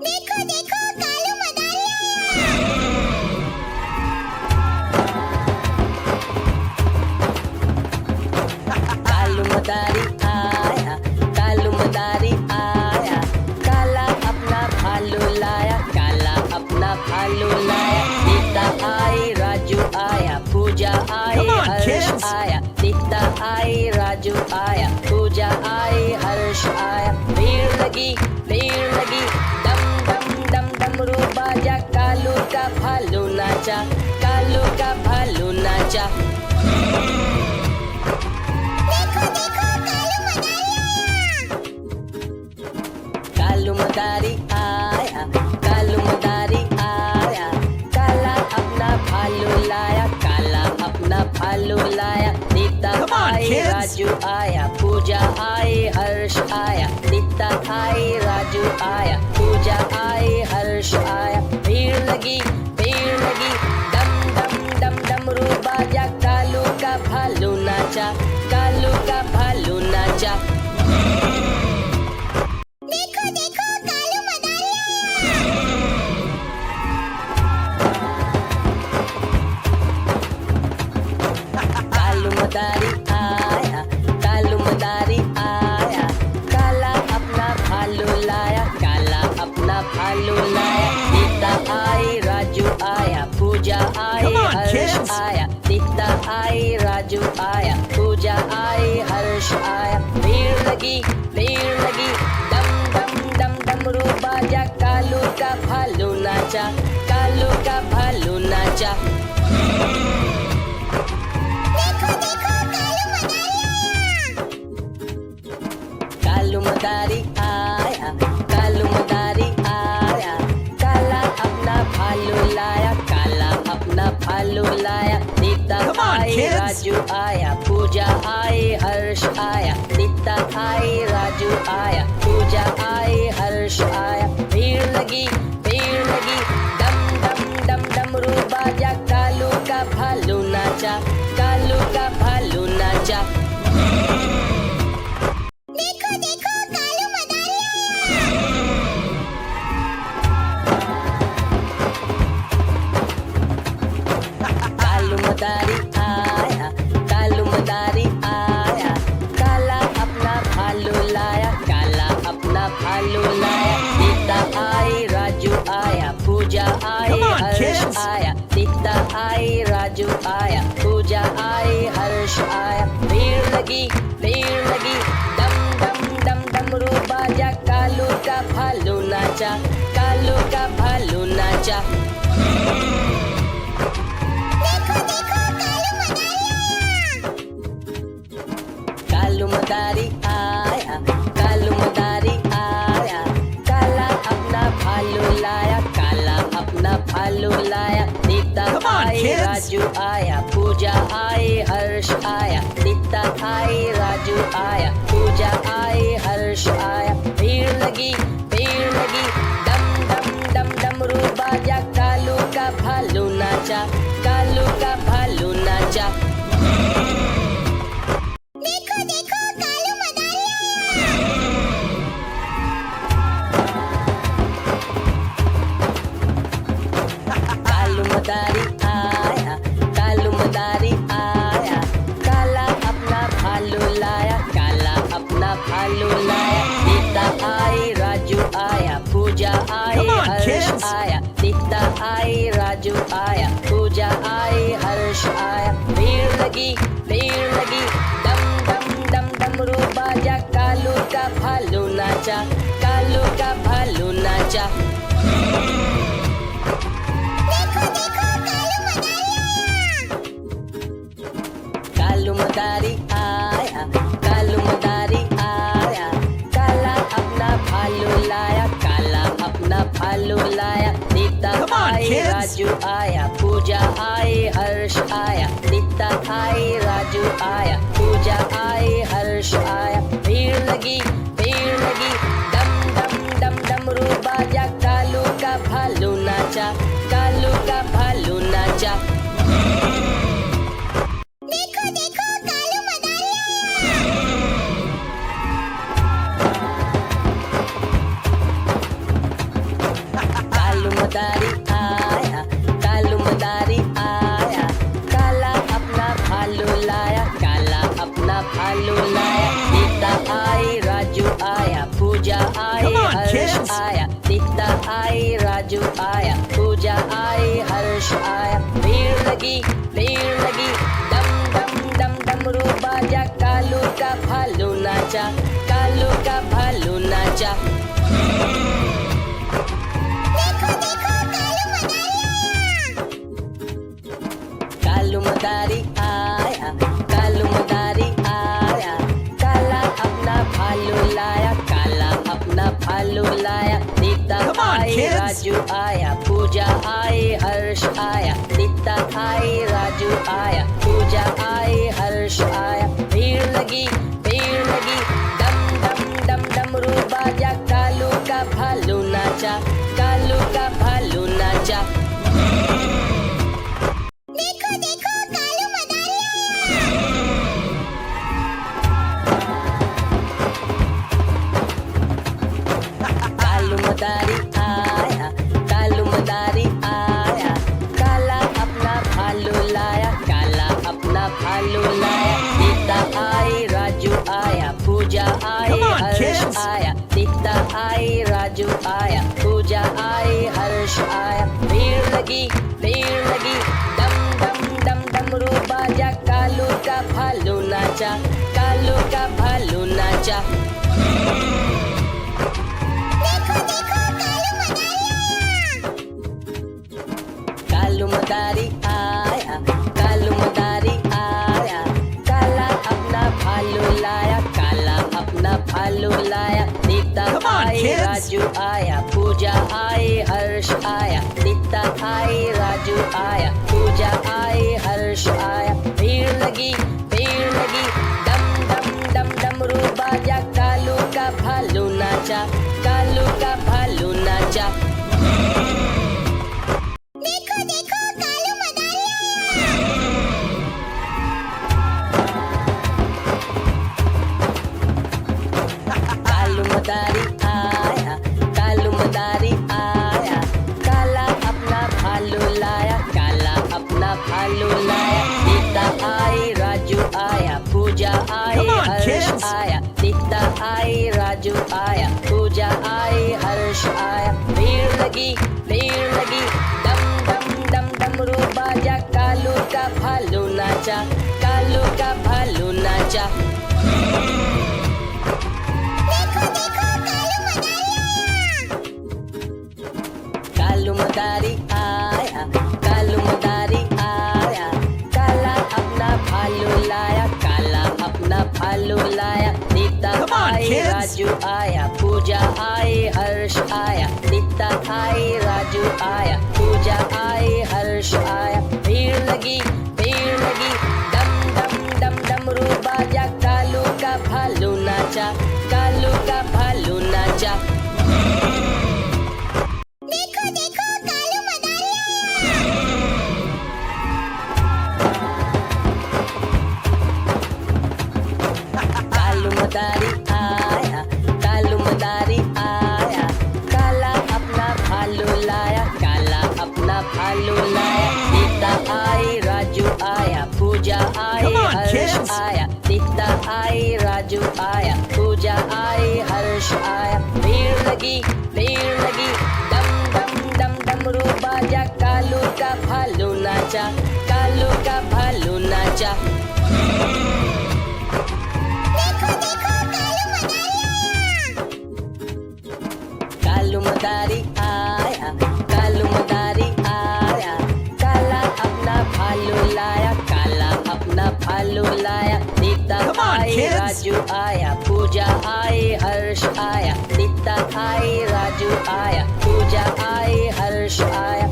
देखो देखो कालू मदारी कालू मदारी आया, कालू मदारी आया, काला अपना भालू लाया, काला अपना भालू लाया। सीता आई, राजू आया, पूजा आई, Come on, हर्ष kids. आया। सीता आई, राजू आया, पूजा आई, हर्ष आया। भीड़ लगी, दम दम दम डमरू बाजा, कालू का भालू नाचा, कालू का भालू नाचा। देखो देखो कालू मदारी आया कालू मदारी आया, कालू मदारी आया, काला अपना भालू लाया, काला अपना भालू लाया। Sita Come on, I, kids. Raju आया, पूजा आई, हर्ष आया। सीता आई, राजू आया, पूजा आई, हर्ष आया। भीड़ लगी, दम दम दम डमरू बाजा, कालू का भालू नाचा, कालू का भालू नाचा। देखो देखो कालू मदारी कालू मदारी आया, कालू मदारी आया, काला अपना भालू लाया, काला अपना भालू लाया। सीता आई, राजू आया, पूजा आई, Come on, हर्ष kids. आया। सीता आई, राजू आया, पूजा आई, हर्ष आया। भीड़ लगी, दम दम दम डमरू बाजा, कालू का भालू नाचा, कालू का भालू नाचा। देखो देखो कालू मदारी आया, कालू मदारी आया, काला अपना भालू लाया, काला अपना भालू लाया। Sita Come on, I, kids. Raju आया, पूजा आई, हर्ष आया। सीता आई, राजू आया, पूजा आई, हर्ष आया। भीड़ लगी, दम दम दम डमरू बाजा, कालू का भालू नाचा, कालू का भालू नाचा। देखो देखो कालू मदारी कालू मदारी आया, कालू मदारी आया, काला अपना भालू लाया, काला अपना भालू लाया। सीता आई, राजू आया, पूजा आई, Come on, हर्ष kids. आया। सीता आई, राजू आया, पूजा आई, हर्ष आया। भीड़ लगी, दम दम दम डमरू बाजा, कालू का भालू नाचा, कालू का भालू नाचा। देखो देखो कालू मदारी आया, कालू मदारी आया, काला अपना भालू लाया, काला अपना भालू लाया। Sita Come on, I, kids. Raju आया, पूजा आई, हर्ष आया। सीता आई, राजू आया, पूजा आई, हर्ष आया। भीड़ लगी, दम दम दम डमरू बाजा, कालू का भालू नाचा, कालू का भालू नाचा। देखो देखो कालू मदारी कालू मदारी आया, कालू मदारी आया, काला अपना भालू लाया, काला अपना भालू लाया। सीता आई, राजू आया, पूजा आई, Come on, हर्ष kids. आया। सीता आई, राजू आया, पूजा आई, हर्ष आया। भीड़ लगी, दम दम दम डमरू बाजा, कालू का भालू नाचा, कालू का भालू नाचा। देखो देखो कालू मदारी आया, कालू मदारी आया, काला अपना भालू लाया, काला अपना भालू लाया। Sita Come on, I, kids. Raju आया, पूजा आई, हर्ष आया। सीता आई, राजू आया, पूजा आई, हर्ष आया। भीड़ लगी, दम दम दम डमरू बाजा, कालू का भालू नाचा, कालू का भालू नाचा। देखो देखो कालू मदारी आई राजू आया पूजा आई हर्ष आया भीड़ लगी डम डम डम डमरू बाजा कालू का भालू नाचा कालू का भालू नाचा देखो देखो कालू मदारी आया कालू मदारी आया काला अपना भालू लाया काला अपना भालू लाया Nita Come on, I kids. Raju आया पूजा आई हर्ष आया नीता आई राजू आया पूजा आई हर्ष आया भीड़ लगी डम डम डम डमरू बाजा कालू का भालू नाचा कालू का भालू नाचा देखो देखो कालू मदारी आया कालू मदारी आया कालू मदारी आया काला अपना भालू लाया काला अपना भालू लाया नीता आई राजू आया पूजा आई Come on, हर्ष kids. आया नीता आई राजू आया पूजा आई हर्ष आया भीड़ लगी डम डम डम डमरू बाजा कालू का भालू नाचा कालू का भालू नाचा देखो देखो कालू मदारी आया कालू मदारी आया काला अपना भालू लाया काला अपना भालू लाया Nita Come on, I kids. Raju आया पूजा आई हर्ष आया नीता आई राजू आया पूजा आई हर्ष आया भीड़ लगी डम डम डम डमरू बाजा कालू का भालू नाचा कालू का भालू नाचा देखो देखो कालू मदारी आया कालू मदारी आया कालू मदारी आया काला अपना भालू लाया काला अपना भालू लाया नीता आई राजू आया पूजा आई Come on, हर्ष kids. आया नीता आई राजू आया पूजा आई हर्ष आया भीड़ लगी डम डम डम डमरू बाजा कालू का भालू नाचा कालू का भालू नाचा देखो देखो कालू मदारी आया कालू मदारी आया काला अपना भालू लाया काला अपना भालू लाया Nita Come on, I kids. Raju आया पूजा आई हर्ष आया नीता आई राजू आया पूजा आई हर्ष आया भीड़ लगी डम डम डम डमरू बाजा कालू का भालू नाचा कालू का भालू नाचा देखो देखो कालू मदारी आया कालू मदारी आया कालू मदारी आया काला अपना भालू लाया काला अपना भालू लाया नीता आई राजू आया पूजा आई Come on, हर्ष kids. आया नीता आई राजू आया पूजा आई हर्ष आया भीड़ लगी डम डम डम डमरू बाजा कालू का भालू नाचा कालू का भालू नाचा देखो देखो कालू मदारी आया कालू मदारी आया काला अपना भालू लाया काला अपना भालू लाया Nita Come on, I kids. Raju आया पूजा आई हर्ष आया नीता आई राजू आया पूजा आई हर्ष आया